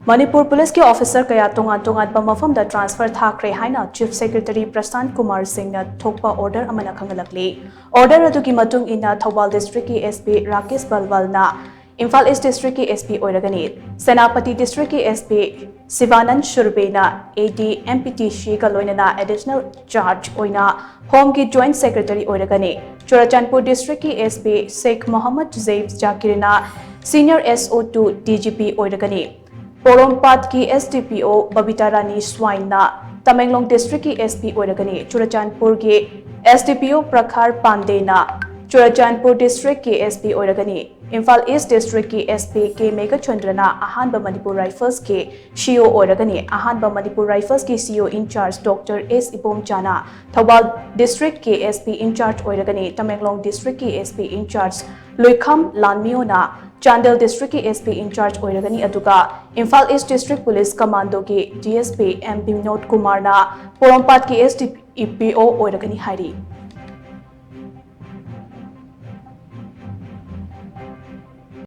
Manipur Police के officer कया Tongan Tonganba Mapham दा transfer Thakhre HAINA Chief Secretary PRASHANT KUMAR SINGH na THOKPA order AMANA KHANGHALLAKLI. Order adugi matung ina Thobal District ki SP Rakesh Balwal na Imphal East District ki SP oiragani. Senapati District ki SP Sivanand Shurbe na AD MPT Shi ka loinana additional charge oina Home ki Joint Secretary oiragani. Churachandpur District ki SP Sheikh Mohammed Zaib Zakir na Senior SO2 DGP oiragani. Porompat की SDPO Babita Rani Swain ना Tamenglong district की SP ओरगनी चुराचांदपुर के SDPO Prakhar Pande ना Churachandpur district की SP ओरगनी Imphal east district की SP K Meghachandra ना अहानबा मणिपुर राइफल्स के CO ओरगनी अहानबा मणिपुर राइफल्स की CO incharge doctor S Ipomchana Thoubal district के SP इंचार्ज ओरगनी तमेंगलोंग डिस्ट्रिक्ट की SP इंचार्ज लुइखम लानमियो ना चांडल डिस्ट्रिक्ट की SP incharge ओरगनी अदुगा Imphal east district police commando की DSP M विनोद कुमार ना पोरोमपात की SDPO ओरगनी हारी